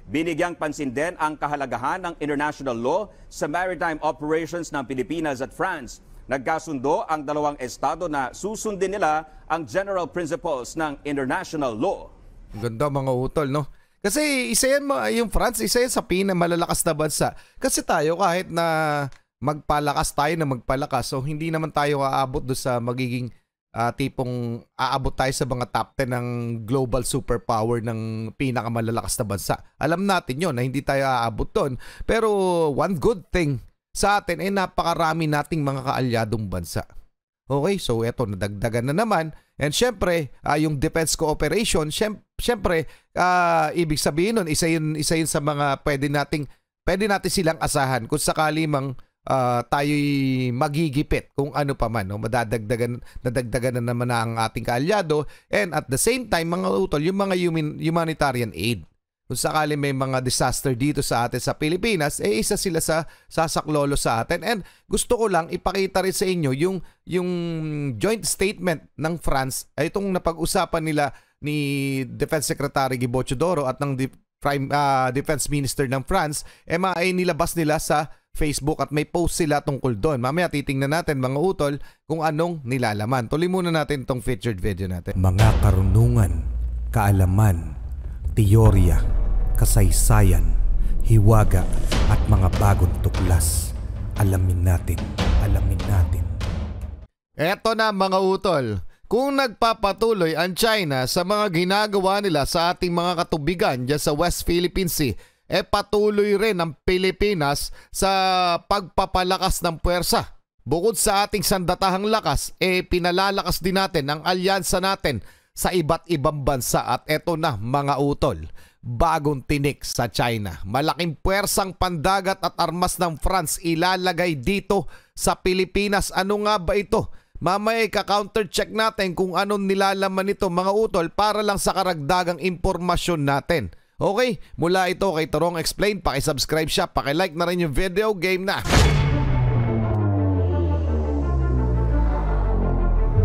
Binigyang pansin din ang kahalagahan ng international law sa maritime operations ng Pilipinas at France. Nagkasundo ang dalawang estado na susundin nila ang general principles ng international law. Ganda mga utol, no? Kasi isa yan, yung France, isa yan sa pinakamalalakas na bansa. Kasi tayo kahit na magpalakas tayo na magpalakas, so hindi naman tayo aabot do sa magiging tipong aabot tayo sa mga top 10 ng global superpower ng pinakamalalakas na bansa. Alam natin yon na hindi tayo aabot doon. Pero one good thing sa atin ay napakarami nating mga kaalyadong bansa. Okay, so eto nadagdagan na naman. And syempre, yung defense cooperation, syempre, ibig sabihin nun, isa yun sa mga pwede natin silang asahan kung sakali mang tayo'y magigipit kung ano pa man, no? Nadagdagan na naman ang ating kaalyado, and at the same time mga utol, yung mga humanitarian aid. Kung sakali may mga disaster dito sa atin sa Pilipinas, isa sila sa sasaklolo sa atin. And gusto ko lang ipakita rin sa inyo yung joint statement ng France, ay itong napag-usapan nila ni Defense Secretary Gibo Teodoro at ng Defense Minister ng France, ay nilabas nila sa Facebook at may post sila tungkol doon. Mamaya titingnan natin mga utol kung anong nilalaman. Tuloy muna natin itong featured video natin. Mga karunungan, kaalaman, teorya, kasaysayan, hiwaga at mga bagong tuklas. Alamin natin. Eto na mga utol. Kung nagpapatuloy ang China sa mga ginagawa nila sa ating mga katubigan dyan sa West Philippine Sea, patuloy rin ang Pilipinas sa pagpapalakas ng puwersa. Bukod sa ating sandatahang lakas, pinalalakas din natin ang alyansa natin sa iba't ibang bansa. At eto na mga utol, bagong tinik sa China. Malaking puwersang pandagat at armas ng France ilalagay dito sa Pilipinas. Ano nga ba ito? Mamaya ka-counter check natin kung anong nilalaman nito mga utol para lang sa karagdagang impormasyon natin. Okay, mula ito kay Torong Explain, paki-subscribe siya, paki-like na rin yung video, game na!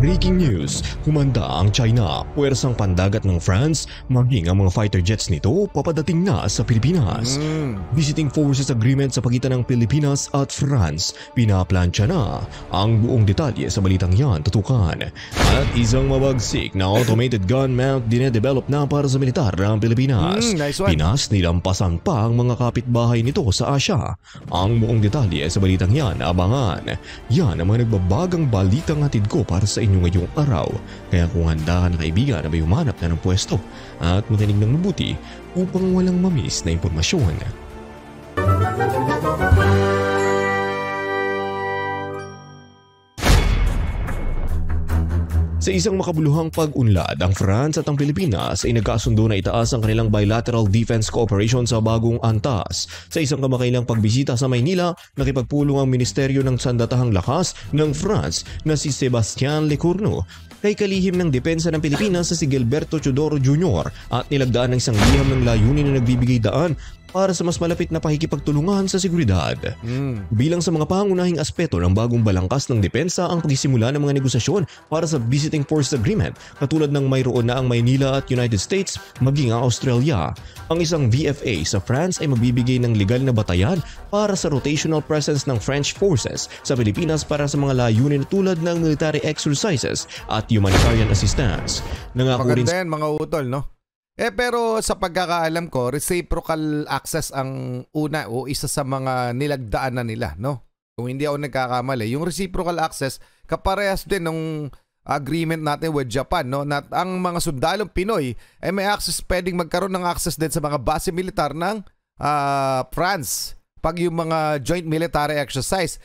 Breaking news, humanda ang China, puwersang pandagat ng France, maging ang mga fighter jets nito papadating na sa Pilipinas. Visiting Forces Agreement sa pagitan ng Pilipinas at France, pinaplansya na. Ang buong detalye sa balitang yan tutukan. At isang mabagsik na automated gun mount dinedevelop na para sa militar ng Pilipinas. Nice one. Pinas nilampasan pa ang mga kapitbahay nito sa Asya. Ang buong detalye sa balitang yan, abangan. Yan ang mga nagbabagang balitang hatid ko para sa inyo ngayong araw. Kaya kung handa ka na kaibigan na may humanap na ng pwesto at makinig ng mabuti upang walang mamiss na impormasyon. Sa isang makabuluhang pag-unlad, ang France at ang Pilipinas ay nagkasundo na itaas ang kanilang bilateral defense cooperation sa bagong antas. Sa isang kamakailang pagbisita sa Maynila, nakipagpulong ang Ministeryo ng Sandatahang Lakas ng France na si Sebastian Lecornu kay kalihim ng depensa ng Pilipinas sa si Gilberto Teodoro Jr. at nilagdaan ng isang liham ng layunin na nagbibigay daan para sa mas malapit na pakikipagtulungan sa seguridad. Bilang sa mga pangunahing aspeto ng bagong balangkas ng depensa ang pagsisimula ng mga negosasyon para sa Visiting Forces Agreement, katulad ng mayroon na ang Maynila at United States maging ang Australia. Ang isang VFA sa France ay magbibigay ng legal na batayan para sa rotational presence ng French forces sa Pilipinas para sa mga layunin tulad ng military exercises at humanitarian assistance. Maganda yan mga utol, no? Pero sa pagkakaalam ko, reciprocal access ang una o isa sa mga nilagdaan na nila, no? Kung hindi ako nagkakamali, yung reciprocal access kaparehas din ng agreement natin with Japan, no? Na ang mga sundalong Pinoy ay may access, pwedeng magkaroon ng access din sa mga base militar ng France pag yung mga joint military exercise.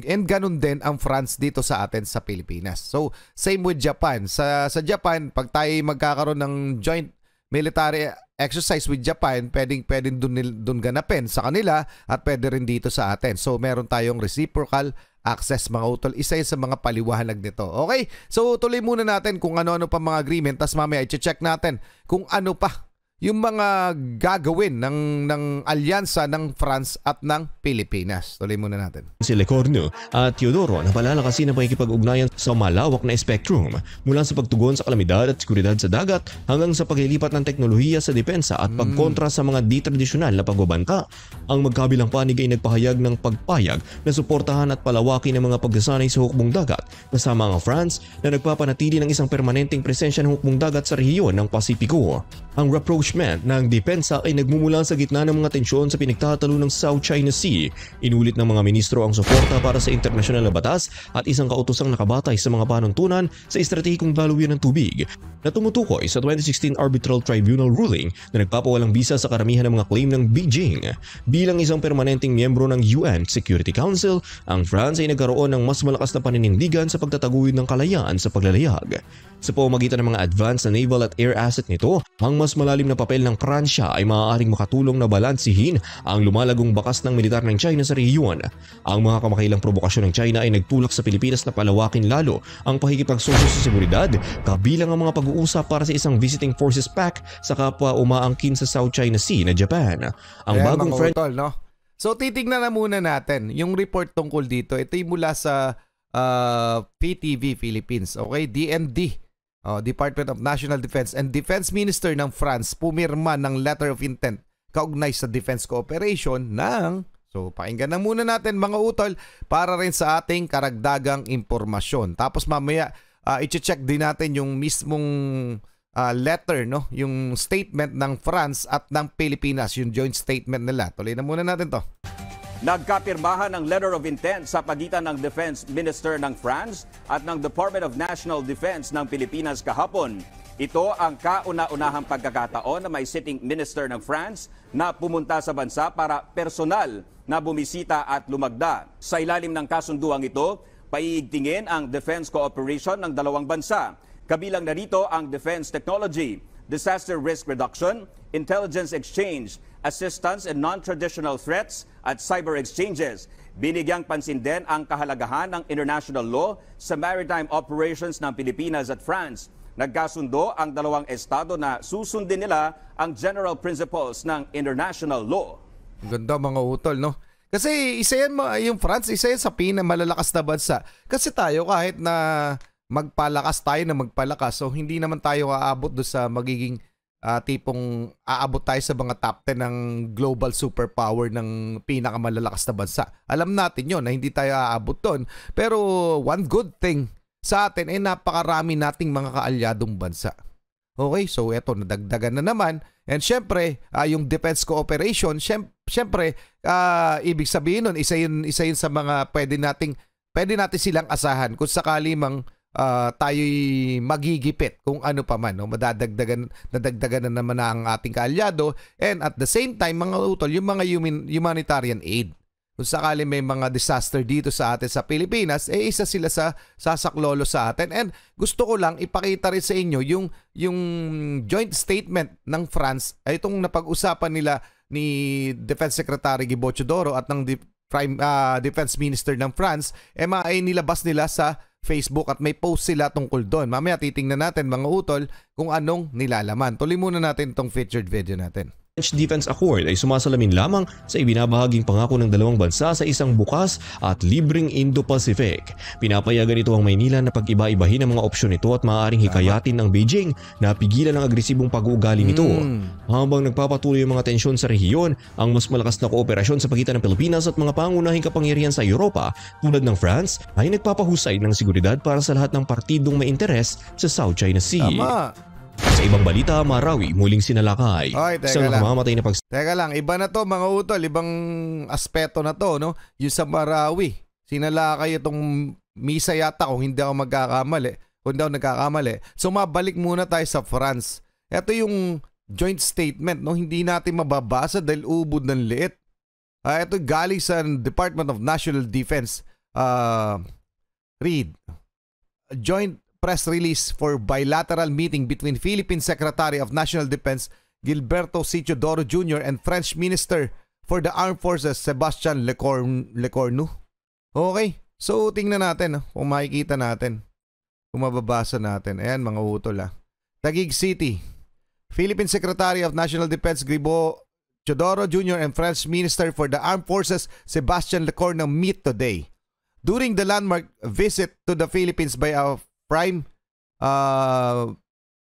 And ganun din ang France dito sa atin sa Pilipinas. So, same with Japan. Sa Japan, pag tayo magkakaroon ng joint military exercise with Japan, pwedeng dun ganapin sa kanila at pwede rin dito sa atin. So, meron tayong reciprocal access mga utol. Isa sa mga paliwanag nito. Okay? So, tuloy muna natin kung ano-ano pa mga agreement, tas mamaya i-check natin kung ano pa yung mga gagawin ng alyansa ng France at ng Pilipinas. Tuloy muna natin. Si Lecornu at Teodoro na palalakasin ang pakikipag-ugnayan sa malawak na spektrum mula sa pagtugon sa kalamidad at seguridad sa dagat hanggang sa paglilipat ng teknolohiya sa depensa at pagkontra sa mga di-tradisyonal na pagbabangka. Ang magkabilang panig ay nagpahayag ng pagpayag na suportahan at palawakin ang mga pagsasanay sa hukbong dagat kasama ang France na nagpapanatili ng isang permanenteng presensya ng hukbong dagat sa rehiyon ng Pasipiko. Ang rapprochement ng depensa ay nagmumula sa gitna ng mga tensyon sa pinagtatalo ng South China Sea. Inulit ng mga ministro ang suporta para sa internasyonal na batas at isang kautosang nakabatay sa mga panuntunan sa estratehikong daluyan ng tubig na tumutukoy sa 2016 Arbitral Tribunal ruling na nagpapawalang bisa sa karamihan ng mga claim ng Beijing. Bilang isang permanenteng miyembro ng UN Security Council, ang France ay nagkaroon ng mas malakas na paninindigan sa pagtataguyod ng kalayaan sa paglalayag. Sa pamamagitan ng mga advanced na naval at air asset nito, ang mas malalim na papel ng Pransya ay maaaring makatulong na balansihin ang lumalagong bakas ng militar ng China sa rehiyon. Ang mga kamakailang provokasyon ng China ay nagtulak sa Pilipinas na palawakin lalo ang pakikipagsosyo sa seguridad, kabilang ang mga pag-uusap para sa isang visiting forces pact sa kapwa umaangkin sa South China Sea na Japan. Ang Ayan, bagong mga utol, no? So titignan na muna natin yung report tungkol dito. Ito yung mula sa PTV Philippines, okay? DND. Department of National Defense and Defense Minister ng France pumirma ng letter of intent kaugnay sa defense cooperation ng... So pakinggan na muna natin mga utol para rin sa ating karagdagang impormasyon. Tapos mamaya i-check din natin yung mismong letter, no? Yung statement ng France at ng Pilipinas, yung joint statement nila. Tuloy na muna natin to. Nagkapirmahan ng letter of intent sa pagitan ng Defense Minister ng France at ng Department of National Defense ng Pilipinas kahapon. Ito ang kauna-unahang pagkakataon na may sitting minister ng France na pumunta sa bansa para personal na bumisita at lumagda. Sa ilalim ng kasunduang ito, paiigtingin ang defense cooperation ng dalawang bansa. Kabilang narito ang defense technology, disaster risk reduction, intelligence exchange, assistance in non-traditional threats at cyber exchanges. Binigyang pansin din ang kahalagahan ng international law sa maritime operations ng Pilipinas at France. Nagkasundo ang dalawang estado na susundin nila ang general principles ng international law. Ganda mga utol, no? Kasi isa yan, yung France, isa yan sa pinakamalalakas na bansa. Kasi tayo kahit na magpalakas tayo na magpalakas, so hindi naman tayo aabot do sa magiging tipong aabot tayo sa mga top 10 ng global superpower ng pinakamalalakas na bansa. Alam natin yon na hindi tayo aabot doon. Pero one good thing sa atin ay napakarami nating mga kaalyadong bansa. Okay, so eto nadagdagan na naman. And syempre, yung defense cooperation, syempre, ibig sabihin nun, isa yun sa mga pwede natin silang asahan kung sakali mang tayo'y magigipit kung ano pa man, no? Nadagdagan na naman na ang ating kaalyado, and at the same time mga utol, yung mga humanitarian aid. Kung sakali may mga disaster dito sa atin sa Pilipinas, isa sila sa sasaklolo sa atin. And gusto ko lang ipakita rin sa inyo yung joint statement ng France, ay itong napag-usapan nila ni Defense Secretary Guibo Teodoro at ng Defense Minister ng France, ay nilabas nila sa Facebook at may post sila tungkol doon. Mamaya titingnan natin mga utol kung anong nilalaman. Tuloy muna natin itong featured video natin. French Defense Accord ay sumasalamin lamang sa ibinabahaging pangako ng dalawang bansa sa isang bukas at libreng Indo-Pacific. Pinapayagan ito ang Maynila na pag-iba-ibahin ang mga opsyon nito at maaaring hikayatin ng Beijing na pigilan ang agresibong pag-uugali nito. Habang nagpapatuloy ang mga tensyon sa rehiyon, ang mas malakas na kooperasyon sa pagitan ng Pilipinas at mga pangunahing kapangyarihan sa Europa tulad ng France ay nagpapahusay ng seguridad para sa lahat ng partidong may interes sa South China Sea. Tama. Sa ibang balita, Marawi muling sinalakay. Sa namamatay na Teka lang, iba na to mga utol, ibang aspeto na to, no? Yung sa Marawi, sinalakay itong misa yata kung hindi ako nagkakamali. So mabalik muna tayo sa France. Ito yung joint statement, no? Hindi natin mababasa dahil ubod ng liit. Ito galing sa Department of National Defense. Read. Joint press release for bilateral meeting between Philippine Secretary of National Defense Gilberto C. Teodoro Jr. and French Minister for the Armed Forces Sebastian Lecornu. Okay, so tingnan natin kung makikita natin, kung mababasa natin. Ayan mga utol. Taguig City. Philippine Secretary of National Defense Gribo Chodoro Jr. and French Minister for the Armed Forces Sebastian Lecornu meet today. During the landmark visit to the Philippines by a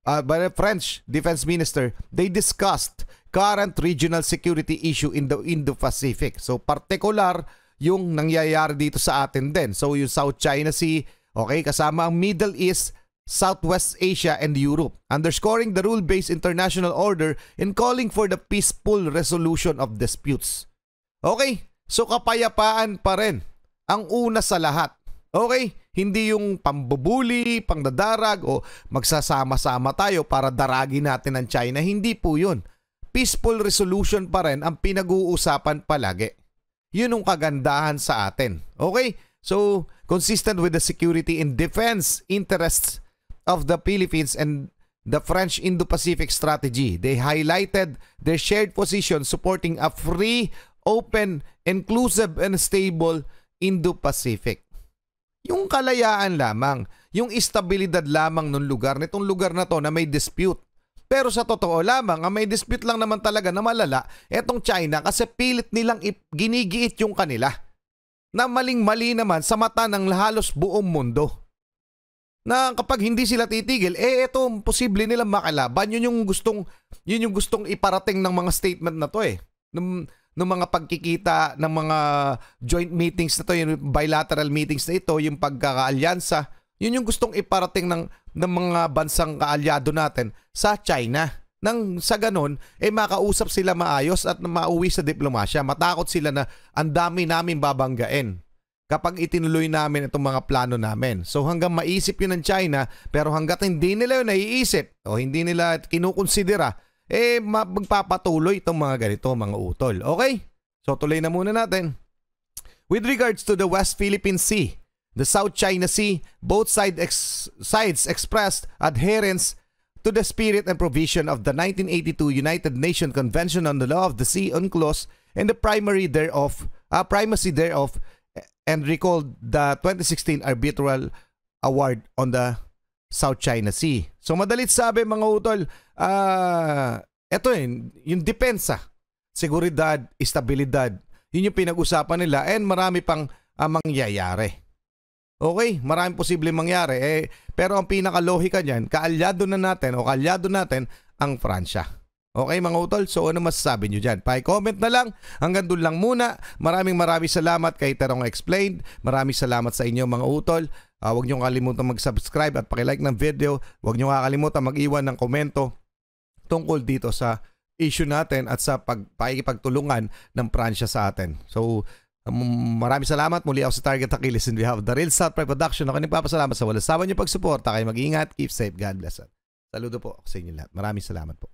by the French Defense Minister, they discussed current regional security issue in the Indo-Pacific. So particular yung nangyayari dito sa atin din. So yung South China Sea, okay, kasama ang Middle East, Southwest Asia, and Europe, underscoring the rule-based international order and calling for the peaceful resolution of disputes. Okay, so kapayapaan pa rin ang una sa lahat. Okay, hindi yung pambubuli, pangdadarag o magsasama-sama tayo para daragin natin ang China. Hindi po yun. Peaceful resolution pa rin ang pinag-uusapan palagi. Yun ang kagandahan sa atin. Okay? So, consistent with the security and defense interests of the Philippines and the French Indo-Pacific strategy, they highlighted their shared position supporting a free, open, inclusive, and stable Indo-Pacific. Yung kalayaan lamang, yung estabilidad lamang ng lugar, nitong lugar na to na may dispute. Pero sa totoo lamang, ang may dispute lang naman talaga na malala, etong China kasi pilit nilang ginigiit yung kanila. Na maling-mali naman sa mata ng halos buong mundo. Na kapag hindi sila titigil, ito posible nilang makalaban. Yun yung gustong iparating ng mga statement na to ng mga pagkikita ng mga joint meetings na to, yung bilateral meetings na ito, yung pagkakaalyansa, yun yung gustong iparating ng mga bansang kaalyado natin sa China. Nang sa ganun, makausap sila maayos at mauwi sa diplomasya. Matakot sila na ang dami namin babanggain kapag itinuloy namin itong mga plano namin. So hanggang maisip yun ng China, pero hanggat hindi nila yun naiisip o hindi nila kinukonsidera, magpapatuloy itong mga ganito, mga utol. Okay? So tuloy na muna natin. With regards to the West Philippine Sea, the South China Sea, both sides expressed adherence to the spirit and provision of the 1982 United Nations Convention on the Law of the Sea UNCLOS and the primacy thereof, and recalled the 2016 arbitral award on the South China Sea. So madalit sabi mga utol, ito yung depensa, seguridad, estabilidad, yun yung pinag-usapan nila and marami pang mangyayari. Okay, maraming posibleng mangyari. Pero ang pinakalohika niyan, kaalyado natin ang Pransya. Okay mga utol, so ano masasabi nyo dyan? Pa-comment na lang, hanggang doon lang muna. Maraming salamat kay Terong Explained. Maraming salamat sa inyo mga utol. Huwag nyo kalimutan mag-subscribe at pakilike ng video. Huwag nyo kakalimutan mag-iwan ng komento tungkol dito sa issue natin at sa pakikipagtulungan ng Pransya sa atin. So, maraming salamat. Muli ako sa Target Achilles and we have the Real South Pride Production. Ako nagpapasalamat sa walang sawa niyo pagsuporta. Kayo mag-ingat. Keep safe. God bless. Saludo po sa inyo lahat. Maraming salamat po.